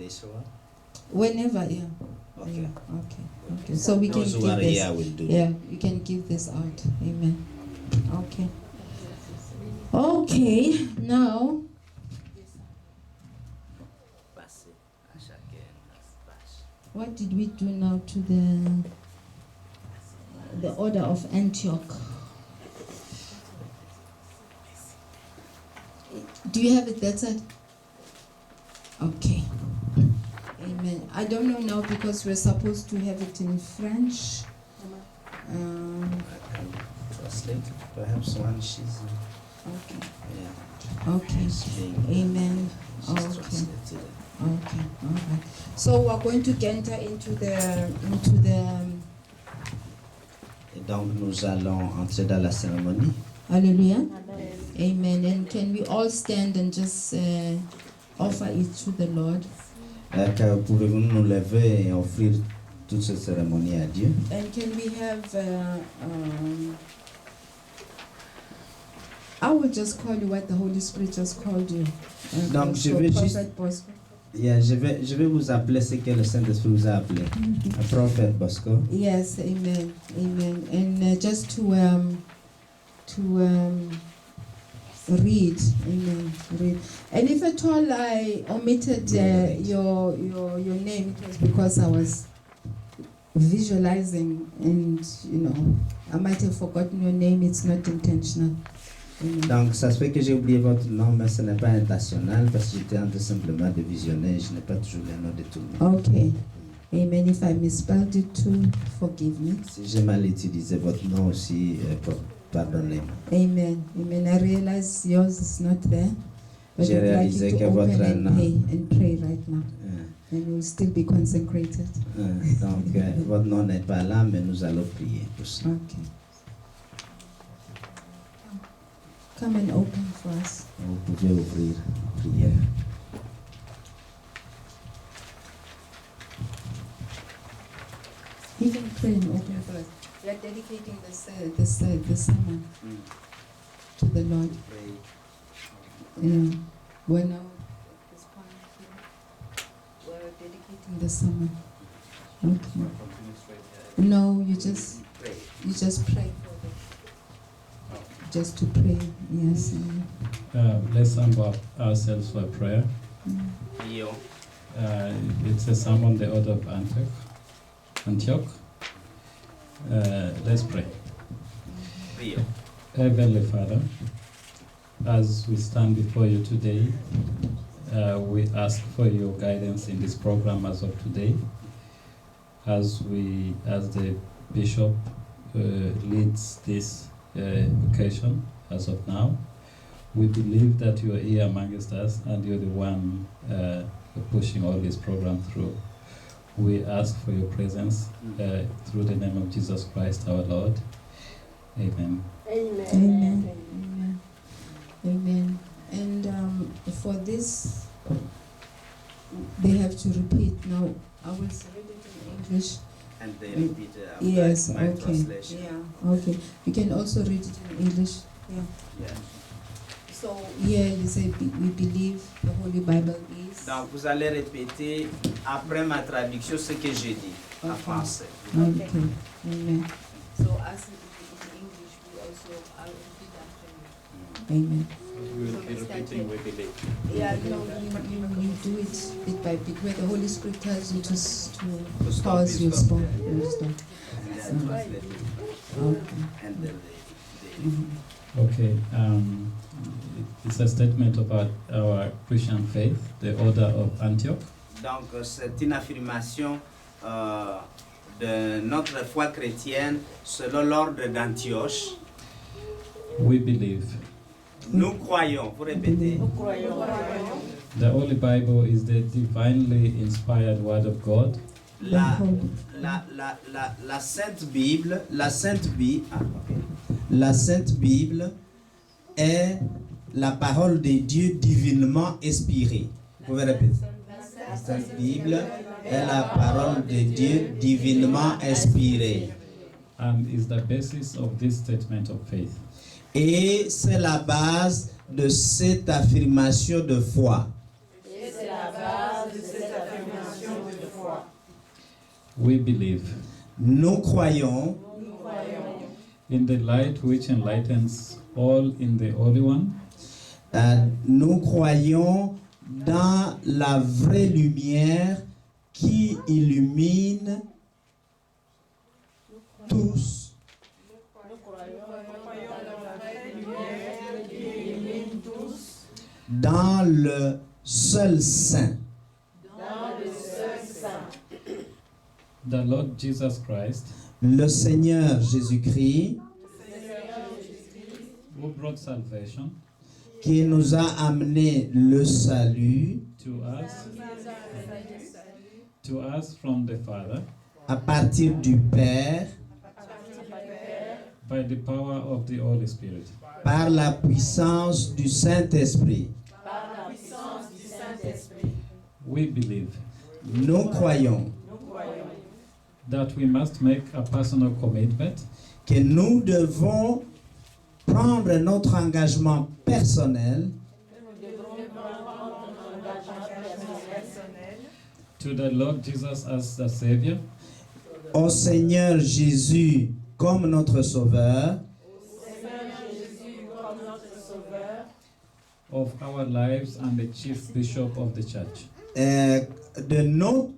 Yeshua? Whenever, yeah. Okay. Yeah, okay. So we can Those give who are this. here will do. Yeah, we can give this out. Amen. Okay. Okay, now. What did we do now to the order of Antioch? Do you have it that side? Okay. Amen. I don't know now because we're supposed to have it in French. I can translate. Perhaps one she's. Okay. Yeah. Okay. She's Amen. Okay. translated. Okay. All right. So we're going to enter into the. Et donc nous allons entrer dans la cérémonie. Hallelujah. Amen. And can we all stand and just offer it to the Lord? Pouvez-vous nous lever et offrir toute cette cérémonie à Dieu? And can we have? I will just call you what the Holy Spirit just called you. Donc je vais juste. Yeah, je vais vous appeler ce que le Saint-Esprit vous a appelé. A prophet Bosco. Yes, amen, amen. And just to read, amen, read. And if at all I omitted your name, it was because I was visualizing, and I might have forgotten your name. It's not intentional. Amen. Donc ça se fait que j'ai oublié votre nom, mais ce n'est pas intentionnel parce que j'étais en train simplement de visionner. Je n'ai pas toujours le nom de tout le monde. Okay. Amen. If I misspelled it too, forgive me. Si j'ai mal utilisé votre nom aussi, pardonnez-moi. Amen. Amen. I realize yours is not there. But J'ai I'd like réalisé you to que votre open nom. and pray right now. And you'll still be consecrated. Donc votre nom n'est pas là, mais nous allons prier pour ça. Okay. Come and open for us. Vous pouvez ouvrir prière. You can pray and open for us. We are dedicating the sermon to the Lord. We're now at this point here. We're dedicating the sermon. Okay. No, you just pray for them. Just to pray, yes. Let's humble ourselves for prayer. It's a psalm on the order of Antioch. Let's pray. Heavenly Father, as we stand before you today, we ask for your guidance in this program as of today, as the Bishop leads this occasion as of now. We believe that you are here amongst us and you're the one pushing all this program through. We ask for your presence through the name of Jesus Christ our Lord. Amen. Amen. Amen. Amen. Amen. And for this, they have to repeat. Now, I will read it in English. And they repeat yes, my okay. translation. Yeah, okay. You can also read it in English. Yeah. Yeah. So here you say we believe the Holy Bible is. Donc vous allez répéter après ma traduction ce que j'ai dit en français. Okay. Amen. So as in English, we also are repeat after you. Amen. We will be repeating, we believe. Yeah, you do it bit by bit. Where the Holy Spirit tells you to pause, you stop. Okay. It's a statement about our Christian faith, the order of Antioch. Donc c'est une affirmation de notre foi chrétienne selon l'ordre d'Antioche. We believe. Nous croyons, vous répétez. Nous croyons. The Holy Bible is the divinely inspired Word of God. La Sainte Bible, la Sainte Bible est la parole de Dieu divinement inspirée. Vous pouvez répéter. La Sainte Bible est la parole de Dieu divinement inspirée. And is the basis of this statement of faith. Et c'est la base de cette affirmation de foi. We believe Nous croyons in the light which enlightens all in the Holy One, nous croyons dans la vraie lumière qui illumine tous. Dans le seul Saint, the Lord Jesus Christ, le Seigneur Jésus-Christ, who brought salvation qui nous a amené le salut to us from the Father à partir du Père by the power of the Holy Spirit. par la puissance du Saint-Esprit. We believe Nous croyons that we must make a personal commitment que nous devons prendre notre engagement personnel to the Lord Jesus as the Savior au Seigneur Jésus comme notre Sauveur of our lives and the chief bishop of the church. de nos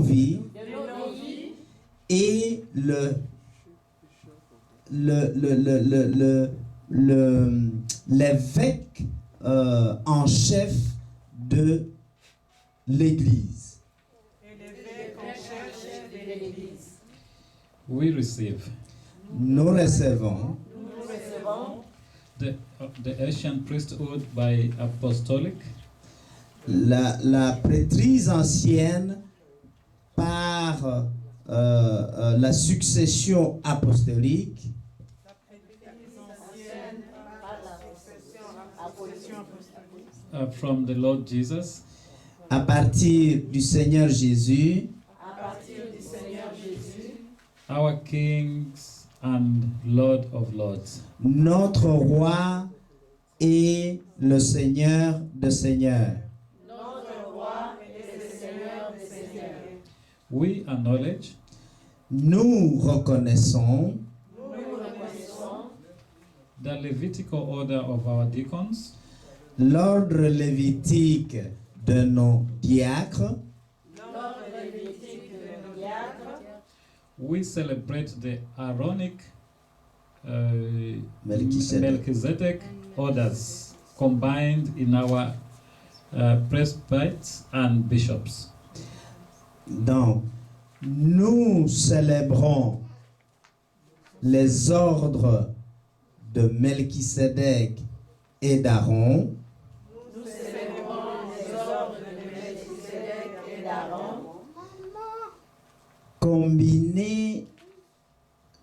vies et l'évêque en chef de l'Église. We receive Nous recevons the ancient priesthood by apostolic la prêtrise ancienne par la succession apostolique from the Lord Jesus à partir du Seigneur Jésus, our kings and Lord of lords. notre roi et le Seigneur de seigneurs. We acknowledge Nous reconnaissons the Levitical order of our deacons l'ordre lévitique de nos diacres. We celebrate the Aaronic Melchizedek. Melchizedek orders combined in our presbytes and bishops. Donc, nous célébrons les ordres de Melchizedek et d'Aaron combinés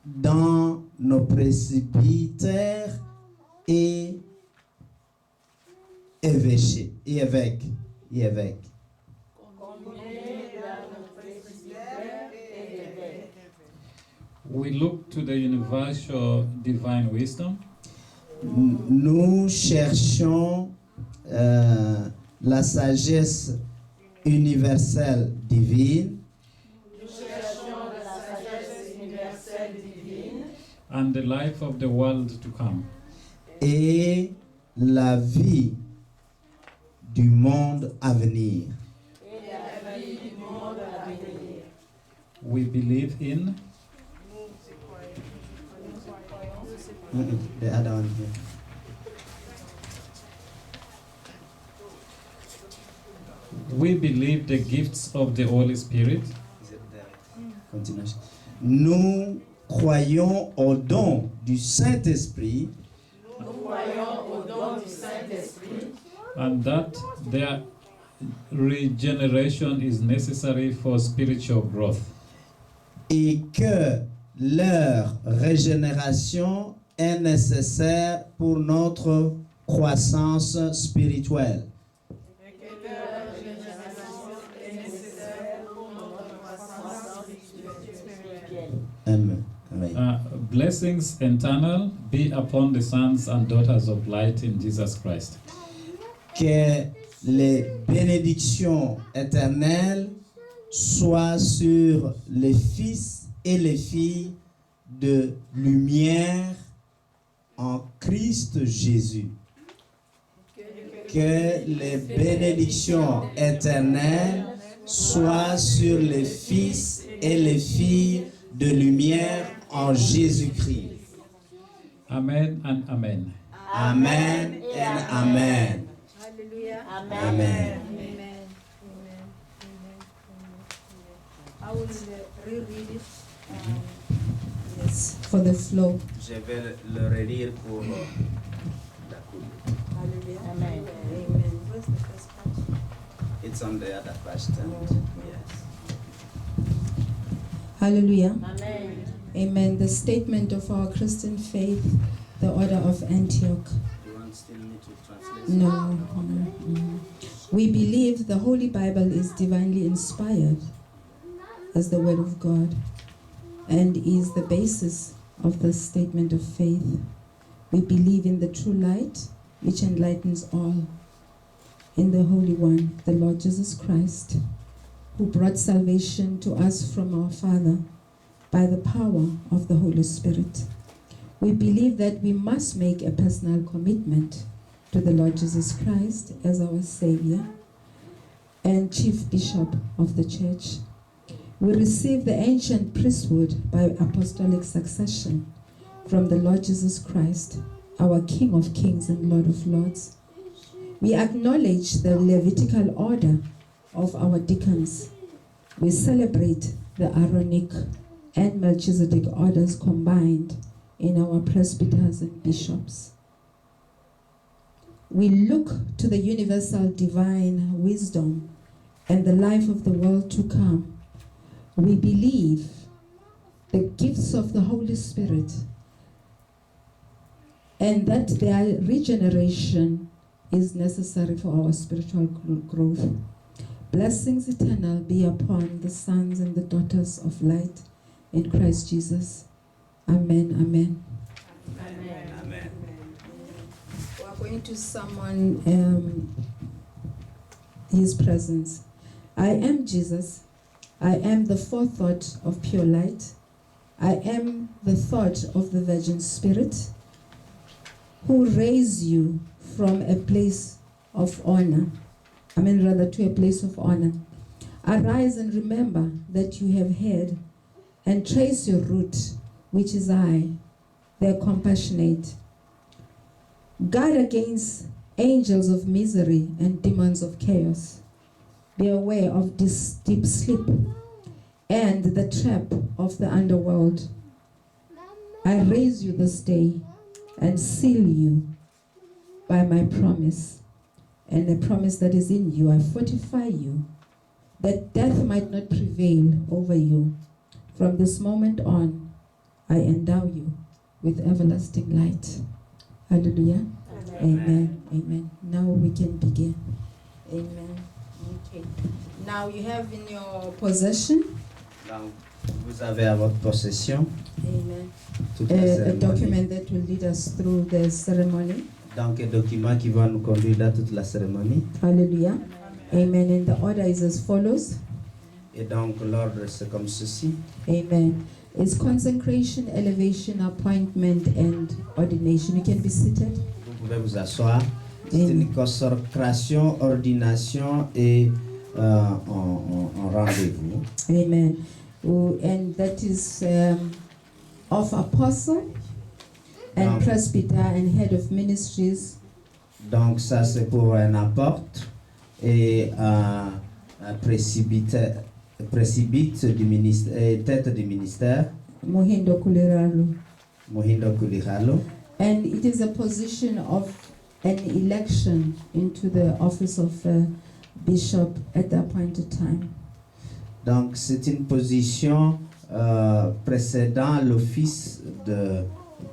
dans nos presbytères et évêques. We look to the universal divine wisdom Nous cherchons la sagesse universelle divine and the life of the world to come. et la vie du monde à venir. We believe in The other one here. we believe the gifts of the Holy Spirit Continuation. Nous croyons au don du Saint-Esprit and that their regeneration is necessary for spiritual growth. et que leur régénération est nécessaire pour notre croissance spirituelle. Amen. Amen. Blessings eternal be upon the sons and daughters of light in Jesus Christ. Que les bénédictions éternelles soient sur les fils et les filles de lumière en Christ Jésus. Que les bénédictions éternelles soient sur les fils et les filles de lumière en Jésus-Christ. Amen and amen. Amen and amen. Hallelujah. Amen. Amen. Amen. I will reread it. Yes, for the flow. Je vais le relire pour la coupe. Hallelujah. Amen. Amen. Where's the first part? It's on the other page. Yes. Hallelujah. Amen. Amen. The statement of our Christian faith, the order of Antioch. You want still me to translate? No. No. We believe the Holy Bible is divinely inspired as the Word of God and is the basis of the statement of faith. We believe in the true light which enlightens all, in the Holy One, the Lord Jesus Christ, who brought salvation to us from our Father by the power of the Holy Spirit. We believe that we must make a personal commitment to the Lord Jesus Christ as our Savior and Chief Bishop of the Church. We receive the ancient priesthood by apostolic succession from the Lord Jesus Christ, our King of Kings and Lord of Lords. We acknowledge the Levitical order of our deacons. We celebrate the Aaronic and Melchizedek orders combined in our presbyters and bishops. We look to the universal divine wisdom and the life of the world to come. We believe the gifts of the Holy Spirit and that their regeneration is necessary for our spiritual growth. Blessings eternal be upon the sons and the daughters of light in Christ Jesus. Amen, amen. Amen. Amen. We are going to summon His presence. I am Jesus. I am the forethought of pure light. I am the thought of the Virgin Spirit, who raised you from a place of honor. To a place of honor. Arise and remember that you have heard, and trace your root, which is I, the compassionate. Guard against angels of misery and demons of chaos. Be aware of this deep sleep and the trap of the underworld. I raise you this day and seal you by my promise, and the promise that is in you. I fortify you, that death might not prevail over you. From this moment on, I endow you with everlasting light. Hallelujah. Amen. Amen. Now we can begin. Amen. Okay. Now you have in your possession, Donc, vous avez à votre possession amen, toute la a cérémonie. document that will lead us through the ceremony. Donc, un document qui va nous conduire dans toute la cérémonie. Hallelujah. Amen. And the order is as follows. Et donc, l'ordre, c'est comme ceci. Amen. It's consecration, elevation, appointment, and ordination. You can be seated. Vous pouvez vous asseoir. C'est Amen. une consécration, ordination et en rendez-vous. Amen. And that is of apostle and presbyter and head of ministries. Donc, ça, c'est pour un apôtre et un presbyte du ministère, et tête du ministère, Muhindo Kuliralu. Muhindo Kuliralo. And it is a position of an election into the office of bishop at the appointed time. Donc, c'est une position précédant l'office de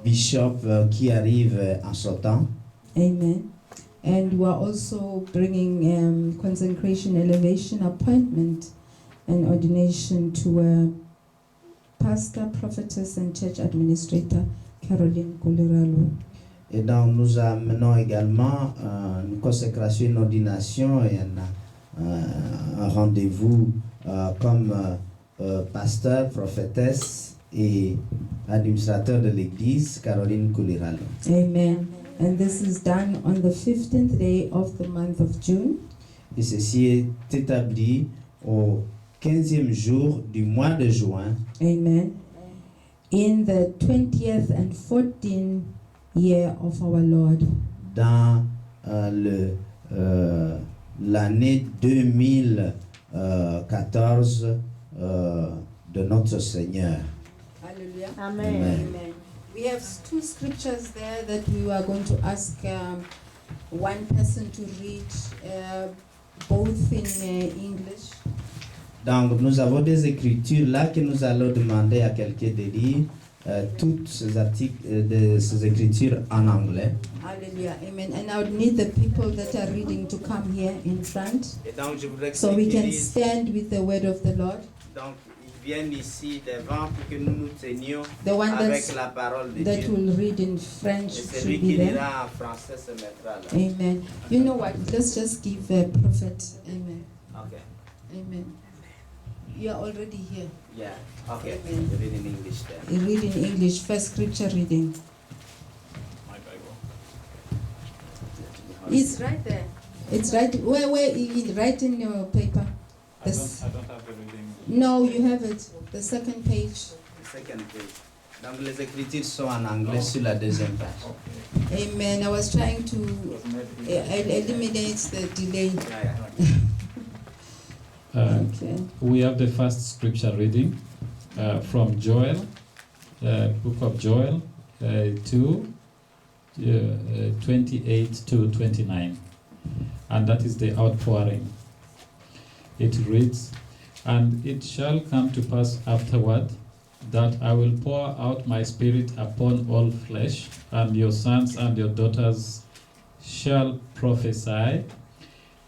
bishop qui arrive en son temps. Amen. And we are also bringing consecration, elevation, appointment, and ordination to pastor, prophetess, and church administrator Caroline Kuliralu. Et donc nous amenons également une consécration, une ordination et un rendez-vous comme pasteur, prophétesse et administrateur de l'église, Caroline Kouliral. Amen. And this is done on the 15th day of the month of June. Et ceci est établi au 15e jour du mois de juin, Amen. In the 20th and 14th year of our Lord. dans l'année 2014 de notre Seigneur. Hallelujah. Amen. Amen. We have two scriptures there that we are going to ask one person to read, both in English. Donc nous avons des écritures là que nous allons demander à quelqu'un de lire toutes ces articles, ces écritures en anglais. Hallelujah. Amen. And I would need the people that are reading to come here in front Et donc je voudrais que so we ceux qui can lisent, stand with the word of the Lord. donc ils viennent ici devant pour que nous nous tenions The one avec la parole de that Dieu. will read in Et French celui should be qui there. lira en français se mettra là. Amen. You know what? Let's just give a prophet. Amen. Okay. Amen. You are already here. Yeah. Okay. Amen. You read in English then. You read in English, first scripture reading. My Bible. It's right there. It's right. Where? Right in your paper. I This- don't have the reading. No, you have it. The second page. The second page. Donc les écritures sont en anglais sur la deuxième page. Okay. Amen. I was trying to It was made in- eliminate the delay. Yeah, yeah. Okay. We have the first scripture reading from Joel, book of Joel 2, 28 to 29. And that is the outpouring. It reads, "And it shall come to pass afterward that I will pour out my spirit upon all flesh, and your sons and your daughters shall prophesy.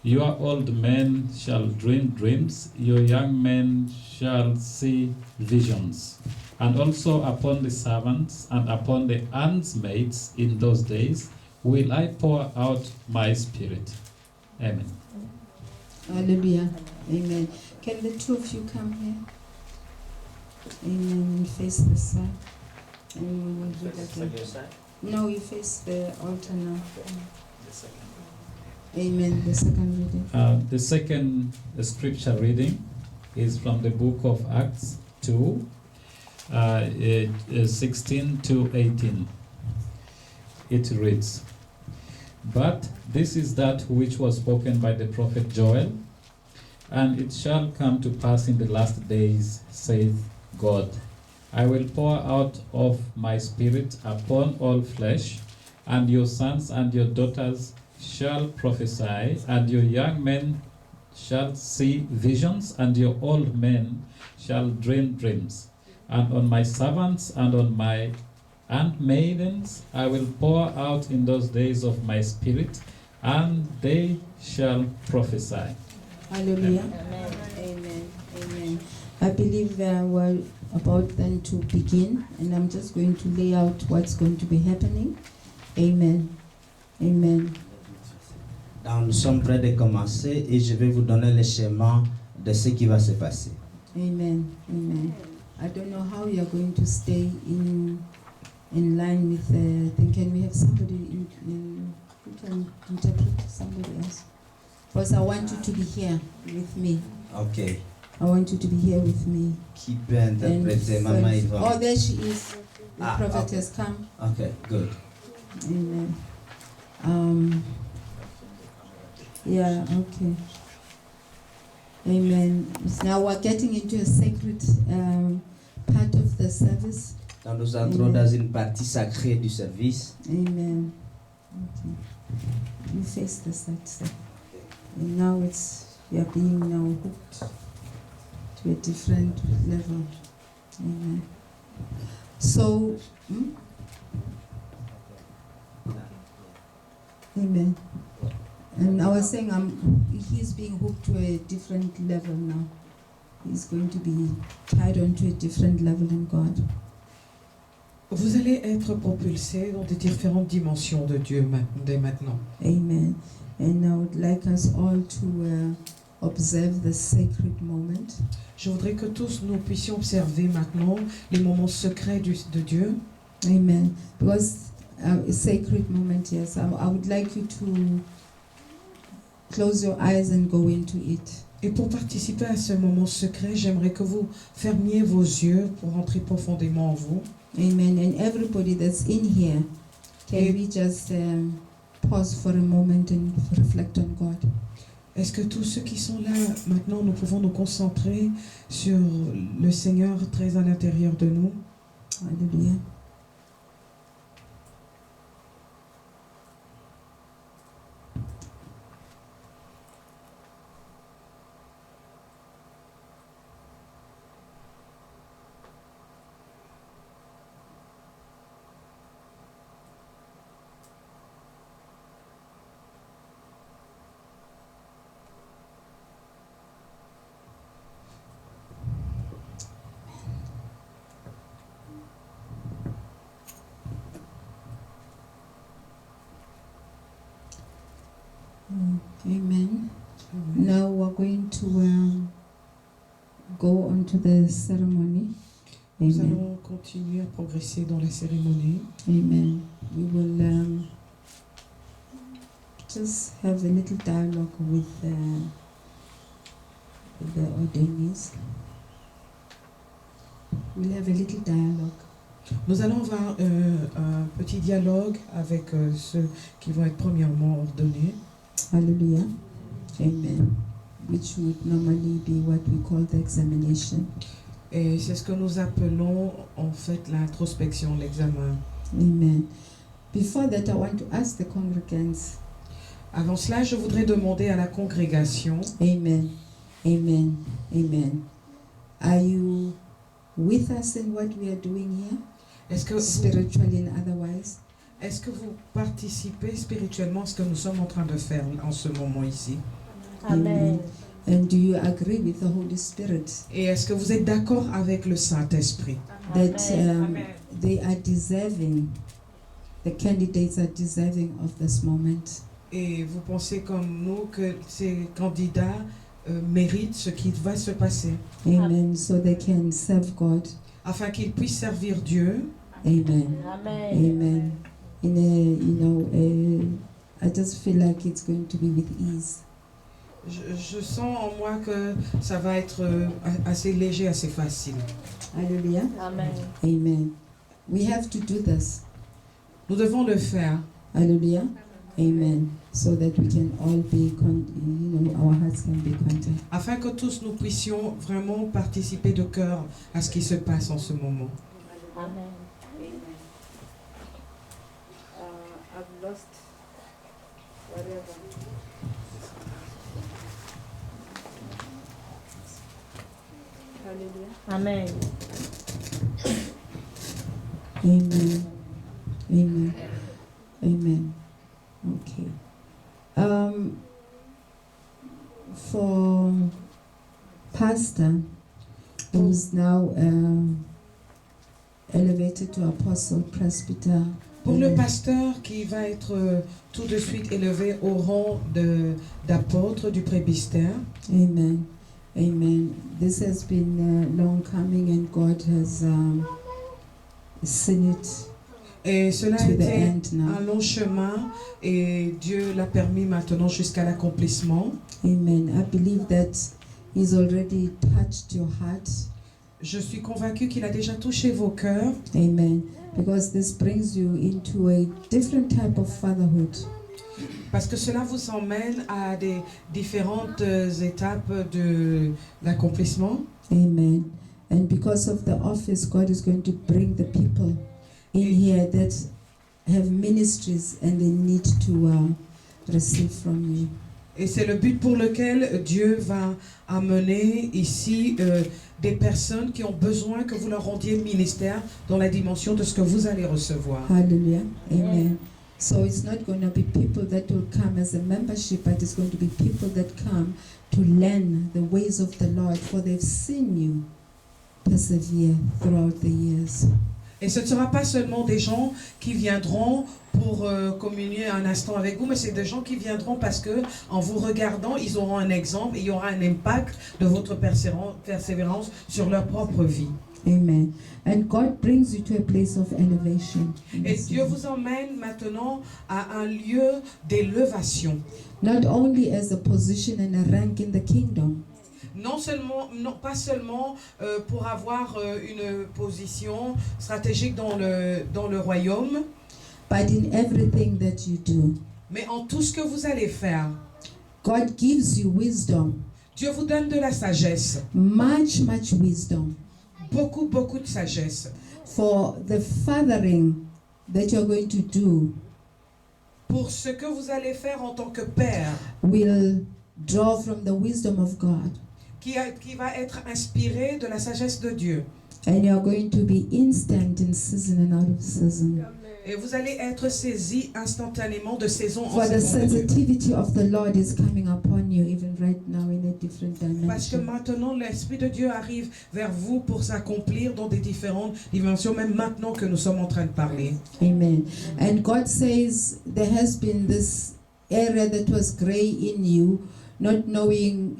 Your old men shall dream dreams, your young men shall see visions. And also upon the servants and upon the handmaids in those days will I pour out my spirit." Amen. Hallelujah. Amen. Can the two of you come here? Amen. And face the side. And we will read again. No, you face the altar now. Amen. The second reading. The second scripture reading is from the book of Acts 2, 16 to 18. It reads, "But this is that which was spoken by the prophet Joel, and it shall come to pass in the last days, saith God, I will pour out of my spirit upon all flesh, and your sons and your daughters shall prophesy, and your young men shall see visions, and your old men shall dream dreams. And on my servants and on my handmaidens I will pour out in those days of my spirit, and they shall prophesy." Hallelujah. Amen. Amen. Amen. I believe we're about then to begin, and I'm just going to lay out what's going to be happening. Amen. Amen. Donc nous sommes prêts de commencer et je vais vous donner le schéma de ce qui va se passer. Amen. Amen. I don't know how you are going to stay in line with the thing. Can we have somebody who can interpret somebody else? Because I want you to be here with me. Ok. I want you to be here with me. Qui peut interpréter Maman Oh, Yvonne? there she is. The Ah, prophet okay. has come. Ok, good. Amen. Yeah, okay. Amen. Now we're getting into a sacred part of the service. Donc nous entrons dans une partie sacrée du service. Amen. Okay. You face the side, sir. And now we are being now hooked to a different level. Amen. So, Amen. And I was saying he's being hooked to a different level now. He's going to be tied onto a different level in God. Vous allez être propulsés dans des différentes dimensions de Dieu dès maintenant. Amen. And I would like us all to observe the sacred moment. Je voudrais que tous nous puissions observer maintenant les moments secrets de Dieu. Amen. Because a sacred moment, yes. I would like you to close your eyes and go into it. Et pour participer à ce moment secret, j'aimerais que vous fermiez vos yeux pour entrer profondément en vous. Amen. And everybody that's in here, can we just pause for a moment and reflect on God? Est-ce que tous ceux qui sont là, maintenant, nous pouvons nous concentrer sur le Seigneur très à l'intérieur de nous? Hallelujah. Amen. Now we're going to go on to the ceremony. Nous Amen. allons continuer à progresser dans la cérémonie. Amen. We will just have a little dialogue with the ordainees. We'll have a little dialogue. Nous allons avoir un petit dialogue avec ceux qui vont être premièrement ordonnés. Hallelujah. Amen. Which would normally be what we call the examination. Et c'est ce que nous appelons en fait l'introspection, l'examen. Amen. Before that, I want to ask the congregants. Avant cela, je voudrais demander à la congrégation, Amen. Amen. Amen. Are you with us in what we are doing here? est-ce que Spiritually and otherwise? vous participez spirituellement à ce que nous sommes en train de faire en ce moment ici? Amen. And do you agree with the Holy Spirit Et est-ce que vous êtes d'accord avec le Saint-Esprit? that they are deserving, the candidates are deserving of this moment? Et vous pensez comme nous que ces candidats méritent ce qui va se passer Amen. So they can serve God. afin qu'ils puissent servir Dieu? Amen. Amen. I just feel like it's going to be with ease. Je sens en moi que ça va être assez léger, assez facile. Hallelujah. Amen. Amen. We have to do this. Nous devons le faire Hallelujah. Amen. So that we can all be, our hearts can be content. afin que tous nous puissions vraiment participer de cœur à ce qui se passe en ce moment. Amen. I've lost whatever. Hallelujah. Amen. Amen. Amen. Amen. Okay. For Pastor, who's now elevated to apostle, presbyter. Pour le pasteur qui va être tout de suite élevé au rang d'apôtre du presbytère, Amen. Amen. This has been long coming, and God has seen it et cela a to the été end now. un long chemin et Dieu l'a permis maintenant jusqu'à l'accomplissement. Amen. I believe that He's already touched your heart. Je suis convaincue qu'il a déjà touché vos cœurs. Amen. Because this brings you into a different type of fatherhood. Parce que cela vous emmène à des différentes étapes de l'accomplissement. Amen. And because of the office, God is going to bring the people in here that have ministries and they need to receive from you. Et c'est le but pour lequel Dieu va amener ici des personnes qui ont besoin que vous leur rendiez ministère dans la dimension de ce que vous allez recevoir. Hallelujah. Amen. So it's not going to be people that will come as a membership, but it's going to be people that come to learn the ways of the Lord, for they've seen you persevere throughout the years. Et ce ne sera pas seulement des gens qui viendront pour communier un instant avec vous, mais c'est des gens qui viendront parce que en vous regardant, ils auront un exemple et il y aura un impact de votre persévérance sur leur propre vie. Amen. And God brings you to a place of elevation. Et Dieu vous emmène maintenant à un lieu d'élévation. Not only as a position and a rank in the kingdom, Non seulement, non, pas seulement pour avoir une position stratégique dans le royaume, but in everything that you do. mais en tout ce que vous allez faire. God gives you wisdom, Dieu vous donne de la sagesse, much wisdom, beaucoup de sagesse, for the fathering that you're going to do pour ce que vous allez faire en tant que père, will draw from the wisdom of God. qui va être inspiré de la sagesse de Dieu. And you're going to be instant in season and out of season. Et vous allez être saisi instantanément de saison en For the saison de Dieu. sensitivity of the Lord is coming upon you even right now in a different Parce que dimension. maintenant, l'Esprit de Dieu arrive vers vous pour s'accomplir dans des différentes dimensions, même maintenant que nous sommes en train de parler. Amen. And God says there has been this area that was gray in you, not knowing,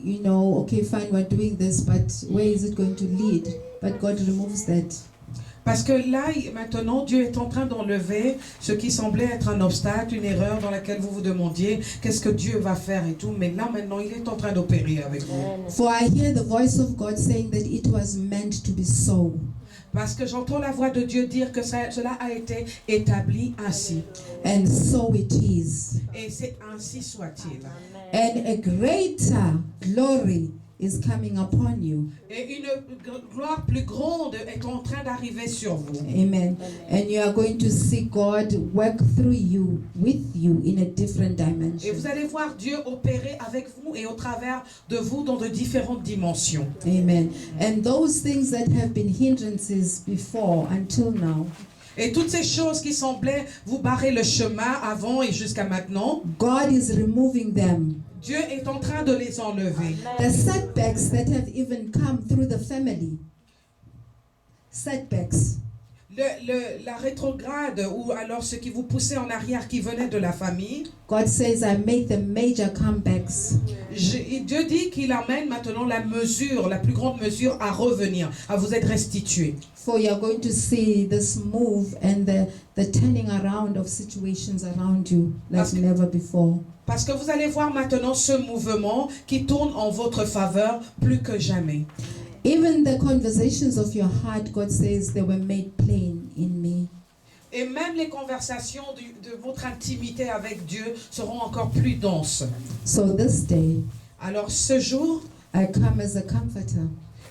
okay, fine, we're doing this, but where is it going to lead? But God removes that. Parce que là, maintenant, Dieu est en train d'enlever ce qui semblait être un obstacle, une erreur dans laquelle vous vous demandiez qu'est-ce que Dieu va faire et tout. Mais là, maintenant, il est en train d'opérer avec vous. For I hear the voice of God saying that it was meant to be so. Parce que j'entends la voix de Dieu dire que cela a été établi ainsi. And so it is. Et c'est ainsi soit-il. And a greater glory is coming upon you. Et une gloire plus grande est en train d'arriver sur vous. Amen. And you are going to see God work through you, with you, in a different Et dimension. vous allez voir Dieu opérer avec vous et au travers de vous dans de différentes dimensions. Amen. And those things that have been hindrances before until now, Et toutes ces choses qui semblaient vous barrer le chemin avant et jusqu'à maintenant, God is removing them. Dieu est en train de les enlever. The setbacks that have even come through the family. Setbacks. La rétrograde ou alors ce qui vous poussait en arrière qui venait de la famille, God says, I make the major comebacks. Dieu dit qu'il amène maintenant la plus grande mesure à revenir, à vous être restitué. For you are going to see this move and the turning around of situations around you like never before. Parce que vous allez voir maintenant ce mouvement qui tourne en votre faveur plus que jamais. Even the conversations of your heart, God says, they were made plain in me. Et même les conversations de votre intimité avec Dieu seront encore plus denses. So this day, Alors ce jour, I come as a comforter,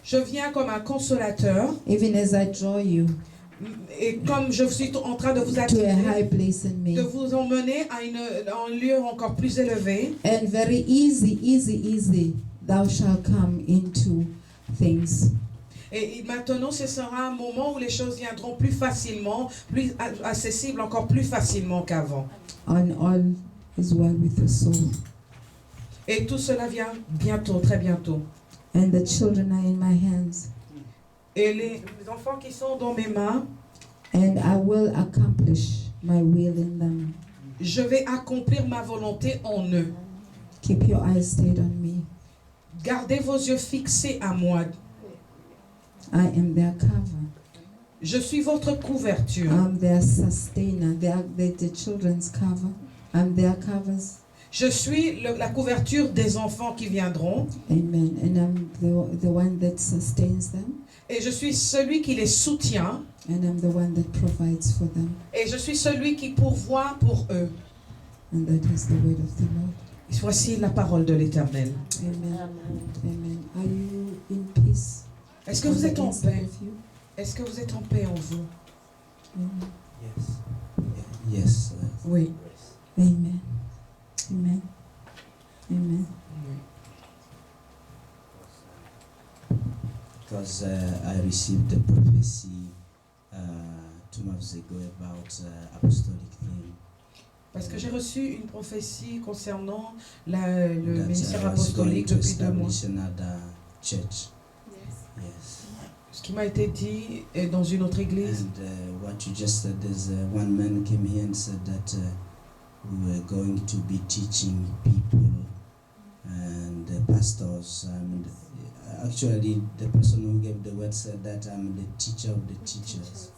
je viens comme un consolateur even as I draw you et comme je suis en train de vous to a attirer, high place in me. de vous emmener à un lieu encore plus élevé. And very easy, thou shalt come into things. Et maintenant, ce sera un moment où les choses viendront plus facilement, plus accessibles, encore plus facilement qu'avant. And all is well with your soul. Et tout cela vient bientôt, très bientôt. And the children are in my hands. Et les enfants qui sont dans mes mains, And I will accomplish my will in them. je vais accomplir ma volonté en eux. Keep your eyes stayed on me. Gardez vos yeux fixés à moi. I am their cover. Je suis votre couverture. I'm their sustainer. They're the children's cover. I'm their covers. Je suis la couverture des enfants qui viendront. Amen. And I'm the one that sustains them. Et je suis celui qui les soutient. And I'm the one that provides for them. Et je suis celui qui pourvoit pour eux. And that is the word of the Lord. Voici la parole de l'Éternel. Amen. Amen. Are you in peace? Est-ce que vous êtes en Inside paix? of you? Est-ce que vous êtes en paix en vous? Amen. Yes. Oui. Amen. Amen. Amen. Because I received the prophecy 2 months ago about apostolic theme. Parce que j'ai reçu une prophétie concernant le That ministère I was going apostolique to depuis 2 mois. establish another church. Yes. qui m'a été dit dans une autre église. And what you just said is one man came here and said that we were going to be teaching people and pastors. And actually, the person who gave the word said that I'm the teacher of the teachers.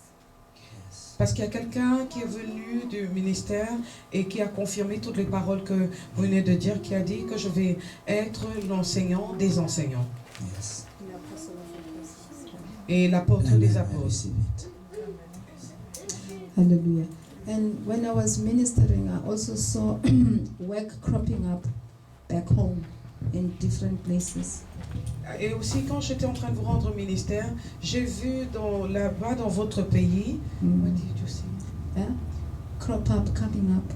Yes. Parce qu'il y a quelqu'un qui est venu du ministère et qui a confirmé toutes les paroles que vous venez de dire, qui a dit que je vais être l'enseignant des enseignants Yes. et l'apôtre And des I apôtres. receive it. Hallelujah. And when I was ministering, I also saw work cropping up back home in different places. Et aussi, quand j'étais en train de vous rendre au ministère, j'ai vu là-bas dans votre pays, what did you see? Yeah? Crop up, coming up.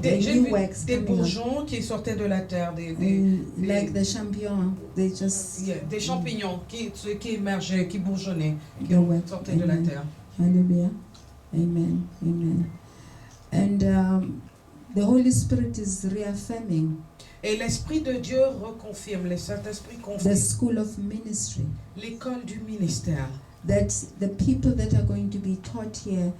J'ai new vu wax des coming up. bourgeons qui sortaient de la terre, Like the champion, they just des champignons qui émergeaient, qui bourgeonnaient, qui the work. sortaient de la Amen. terre. Hallelujah. Amen. Amen. And the Holy Spirit is reaffirming Et l'Esprit de Dieu reconfirme, le Saint-Esprit the confirme school of ministry, l'école du ministère. that the people that are going to be taught here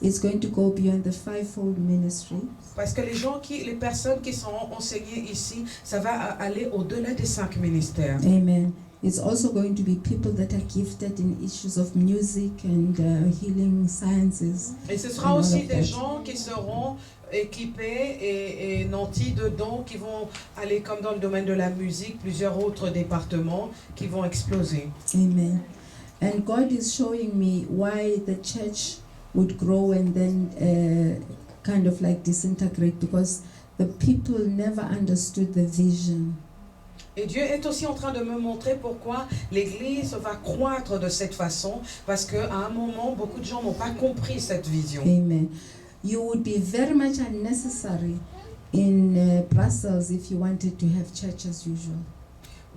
is going to go beyond the fivefold ministry. Parce que les personnes qui sont enseignées ici, ça va aller au-delà des 5 ministères. Amen. It's also going to be people that are gifted in issues of music and healing sciences. Et ce sera And all aussi of des that. gens qui seront équipés et nantis de dons, qui vont aller comme dans le domaine de la musique, plusieurs autres départements qui vont exploser. Amen. And God is showing me why the church would grow and then kind of like disintegrate, because the people never understood the vision. Et Dieu est aussi en train de me montrer pourquoi l'Église va croître de cette façon, parce qu'à un moment, beaucoup de gens n'ont pas compris cette vision. Amen. You would be very much unnecessary in Brussels if you wanted to have church as usual.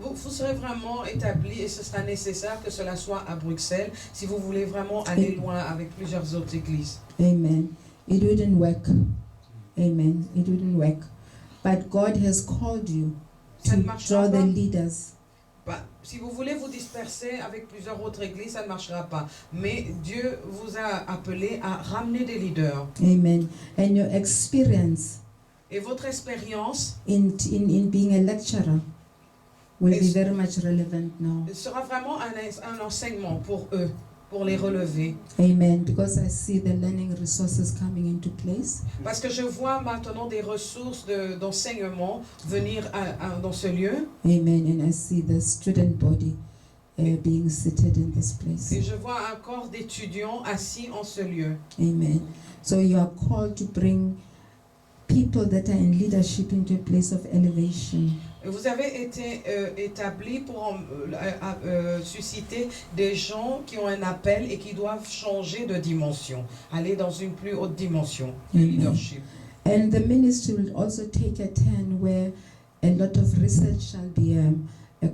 Vous serez vraiment établi, et ce sera nécessaire que cela soit à Bruxelles, si vous voulez vraiment aller loin avec plusieurs autres églises. Amen. It wouldn't work. Amen. It wouldn't work. But God has called you Ça to ne marchera draw the pas. leaders. Bah, si vous voulez vous disperser avec plusieurs autres églises, ça ne marchera pas. Mais Dieu vous a appelé à ramener des leaders. Amen. And your experience Et votre expérience in being a lecturer will be Ex- very much relevant now. sera vraiment un enseignement pour eux, pour les relever. Amen. Because I see the learning resources coming into place. Parce que je vois maintenant des ressources d'enseignement venir dans ce lieu. Amen. And I see the student body being seated in this place. Et je vois un corps d'étudiants assis en ce lieu. Amen. So you are called to bring people that are in leadership into a place of elevation. Et vous avez été établis pour susciter des gens qui ont un appel et qui doivent changer de dimension, aller dans une plus haute dimension de Amen. leadership. And the ministry will also take a turn where a lot of research shall be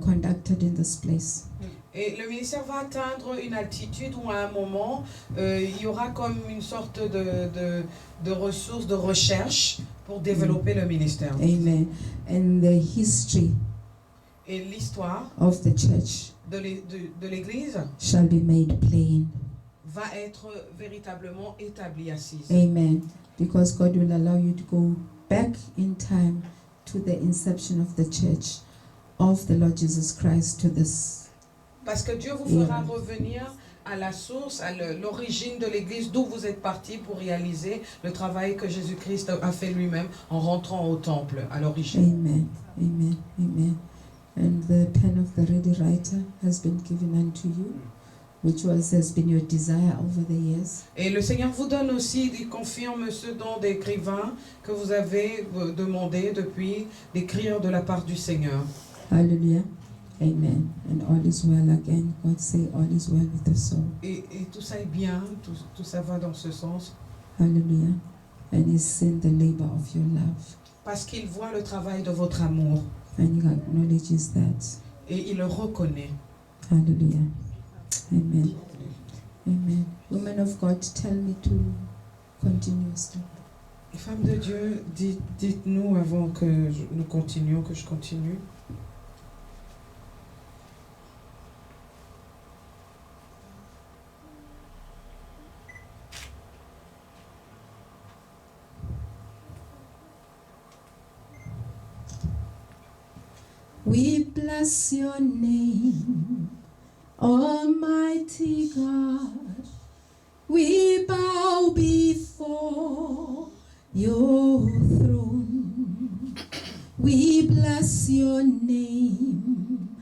conducted in this place. Et le ministère va atteindre une altitude où à un moment, il y aura comme une sorte de ressources de recherche pour développer le ministère. Amen. And the history Et l'histoire of the church de l'Église shall be made plain. va être véritablement établie, assise. Amen. Because God will allow you to go back in time to the inception of the church of the Lord Jesus Christ, to this. Parce que Dieu vous fera revenir à la source, à l'origine de l'Église, d'où vous êtes partis pour réaliser le travail que Jésus-Christ a fait lui-même en rentrant au temple, à l'origine. Amen. Amen. Amen. And the pen of the ready writer has been given unto you, which has been your desire over the years. Et le Seigneur vous donne aussi, il confirme ce don d'écrivain que vous avez demandé depuis d'écrire de la part du Seigneur. Hallelujah. Amen. And all is well again. God say all is well with the soul. Et tout ça est bien, tout ça va dans ce sens. Hallelujah. And He's seen the labor of your love. Parce qu'il voit le travail de votre amour And He acknowledges that. et il le reconnaît. Hallelujah. Amen. Amen. Woman of God, tell me to continue. Stop. Femme de Dieu, dites-nous avant que nous continuions, que je continue. We bless your name, Almighty God. We bow before your throne. We bless your name,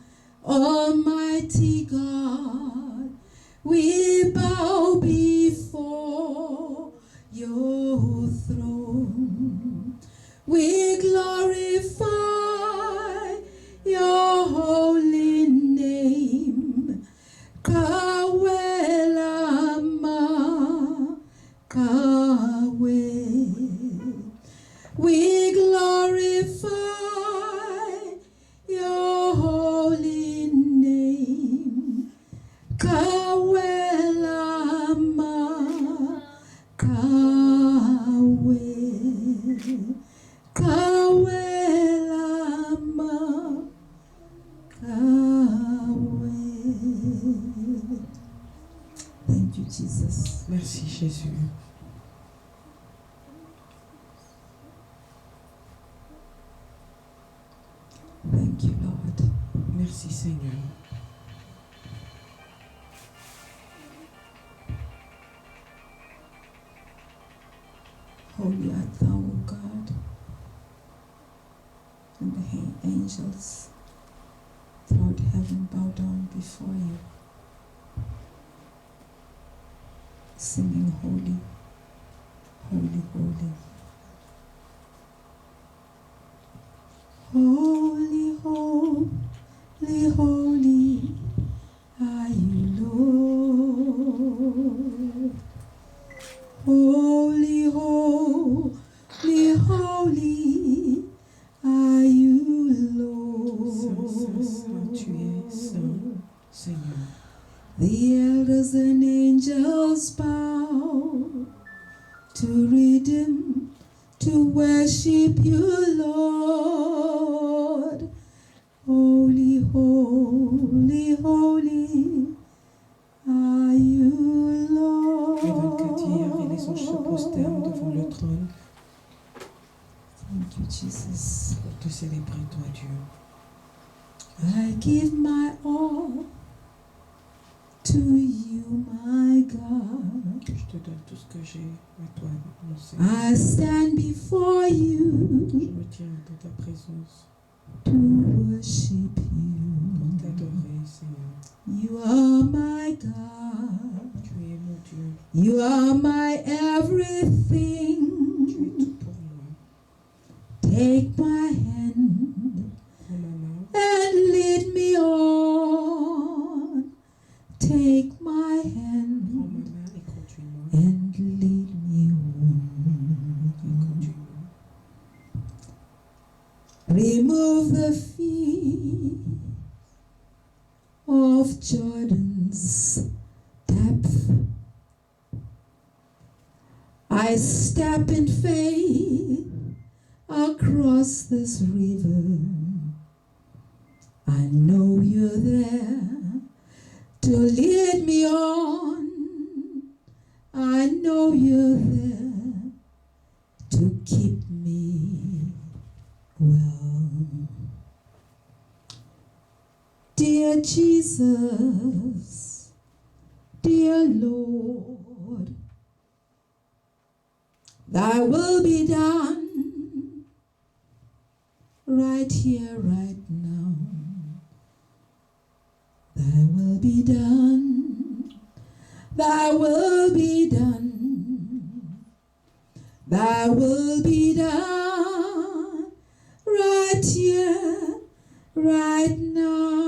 Almighty God. We bow before your throne. We glorify your holy name. Kawelama, Kawe. We glorify your holy name. Kawelama, Kawe. Kawelama, Kawe. Thank you, Jesus. Merci Jésus. Thank you, Lord. Merci Seigneur. Holy art thou, O God, and the angels throughout heaven bow down before you, singing holy, holy, holy. Holy, holy, holy are you, Lord. Holy, holy, holy are you, Saint, Saint, Saint, tu es Lord. Saint, Seigneur. The elders and angels bow to redeem, to worship you, Lord. Holy, holy, holy are you, Les 24 hier et les anges se prosternent devant le Lord. trône Thank you, Jesus. pour te célébrer, toi Dieu. I give my all to you, my God. Je te donne tout ce que j'ai à toi, mon Seigneur. I stand before Je you me tiens dans ta présence to worship pour you. t'adorer, Seigneur. You are my God. Tu es mon Dieu. You are my Tu es everything. tout pour moi. Take my hand Prends ma main, and lead me on. Take my prends ma hand main et conduis-moi. and lead me Et on. conduis-moi. Remove the fear of Jordan's depth. I step in faith across this river. I know you're there to lead me on. I know you're there to keep me well. Dear Jesus, dear Lord, thy will be done right here, right now. Thy will be done, thy will be done, thy will be done right here, right now.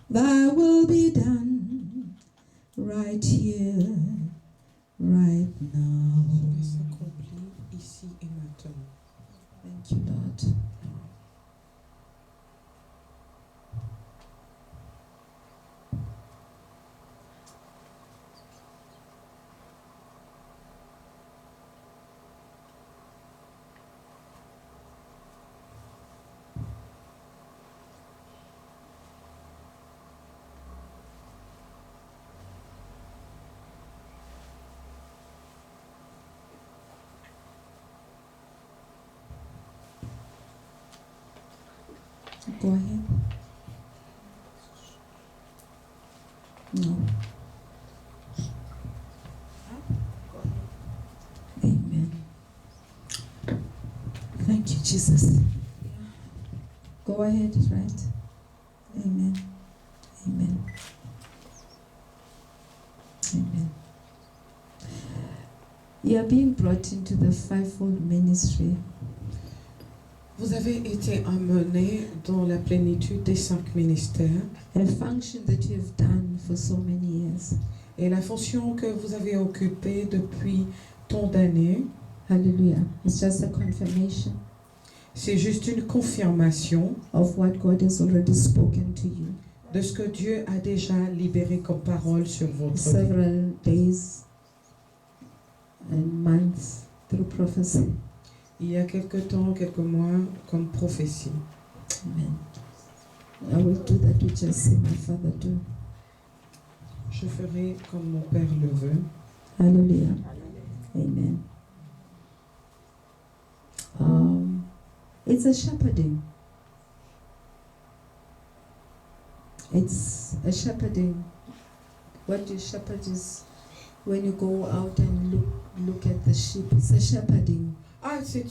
Thy will be done right here, right now. Cela s'accomplit ici et maintenant. Thank you, Lord. Go ahead. No. Amen. Thank you, Jesus. Go ahead, right? Amen. Amen. Amen. You are being brought into the fivefold ministry. Vous avez été amené dans la plénitude des 5 ministères. A function that you have done for so many years. Et la fonction que vous avez occupée depuis tant d'années, Hallelujah. It's just a confirmation c'est juste une confirmation of what God has already spoken to you. de ce que Dieu a déjà libéré comme parole sur votre vie. Several days and months through prophecy. Il y a quelques temps, quelques mois, comme prophétie. Amen. I will do that which I see my Father do. Je ferai comme mon Père le veut. Hallelujah. Amen. It's a shepherding. It's a shepherding. What you shepherd is when you go out and look at the sheep. It's a shepherding. Ah, c'est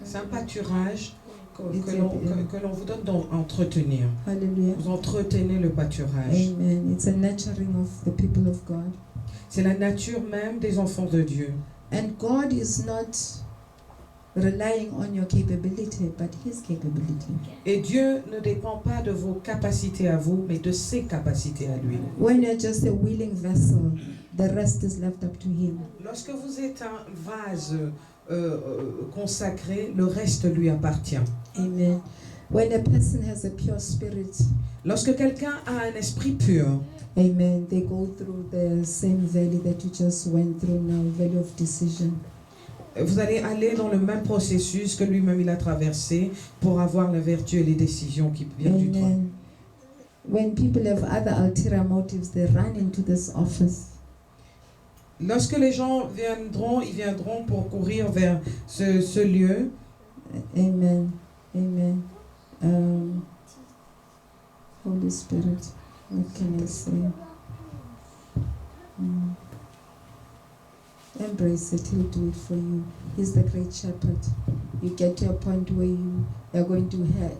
c'est un pâturage que l'on vous donne d'entretenir. Hallelujah. Vous entretenez le pâturage. Amen. It's a nurturing of the people of God. C'est la nature même des enfants de Dieu. And God is not relying on your capability, but His capability. Et Dieu ne dépend pas de vos capacités à vous, mais de ses capacités à lui. When you're just a willing vessel, the rest is left up to Him. Lorsque vous êtes un vase consacré, le reste lui appartient. Amen. When a person has a pure spirit, Lorsque quelqu'un a un esprit pur, amen, they go through the same valley that you just went through now, valley of decision. vous allez aller dans le même processus que lui-même il a traversé pour avoir la vertu et les décisions qui viennent du trône. Amen. When people have other ulterior motives, they run into this office. Lorsque les gens ils viendront pour courir vers ce lieu. Amen. Amen. Holy Spirit, what can I say? Embrace it, He'll do it for you. He's the great shepherd. You get to a point where you are going to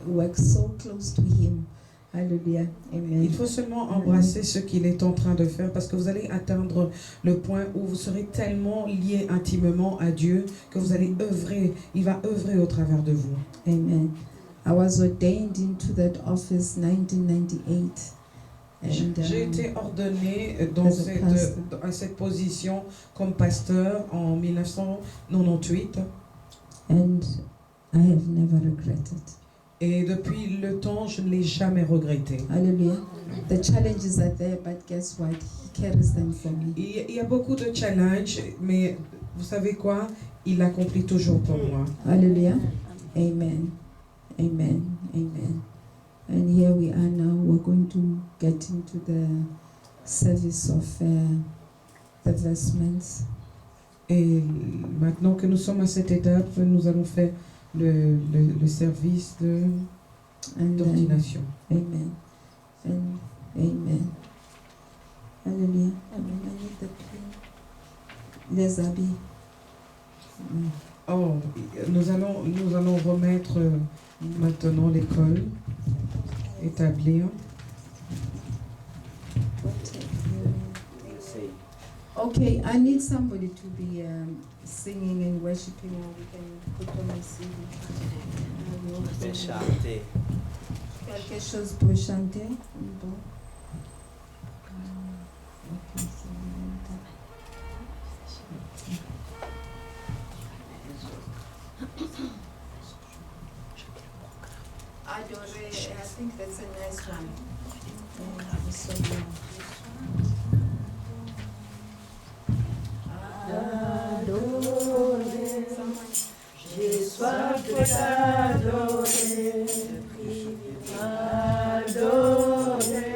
work so close to Him. Hallelujah. Amen. Il faut seulement embrasser ce qu'il est en train de faire parce que vous allez atteindre le point où vous serez tellement liés intimement à Dieu que vous allez œuvrer, il va œuvrer au travers de vous. Amen. I was ordained into that office 1998. J'ai été ordonné à cette position comme pasteur en 1998. And I have never regretted. Et depuis le temps, je ne l'ai jamais regretté. Hallelujah. The challenges are there, but guess what? He carries them for me. Il y a beaucoup de challenges, mais vous savez quoi? Il l'accomplit toujours pour moi. Hallelujah. Amen. Amen. Amen. And here we are now. We're going to get into the service of the vestments. Et maintenant que nous sommes à cette étape, nous allons faire le service d'ordination. Amen. And amen. Hallelujah. Amen. I need the pen. Les habits. Oh, nous allons remettre maintenant l'école, établir. Okay, I need somebody to be singing and worshiping, or we can put on a CD. Chanter. Quelque chose pour chanter. Bon. Adoré, I think that's a nice one. J'ai soif de t'adorer, adorer.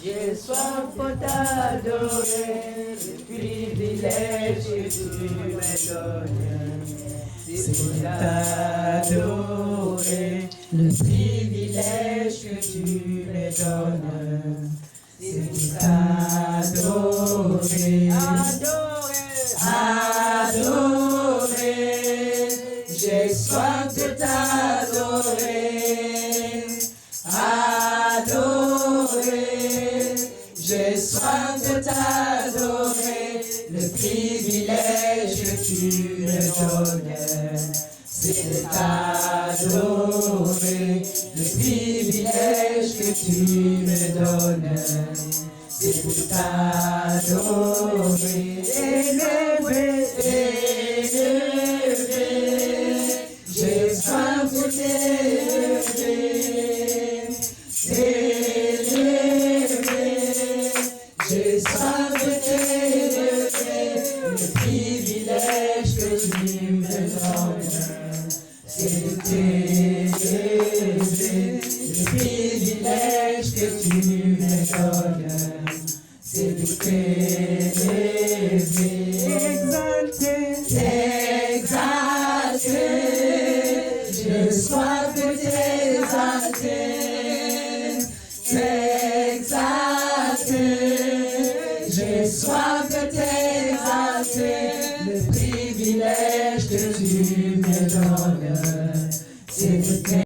J'ai soif de t'adorer, le privilège que tu me donnes. c'est t'adorer. Le privilège que tu me donnes, c'est t'adorer. Adorer, j'ai soif de t'adorer. Adorer, j'ai soif de t'adorer. Le privilège que tu me donnes, c'est de t'adorer. Le privilège que tu me donnes, c'est de t'adorer. Élever, élever, j'ai soif de t'élever. Élever, j'ai soif de t'élever. Le privilège que tu me donnes, c'est de t'élever. Le privilège que tu me donnes, c'est de t'élever. Exalter, exalter, j'ai soif de t'exalter. T'exalter, j'ai soif de t'exalter. Le privilège que tu me donnes, c'est de t'exalter.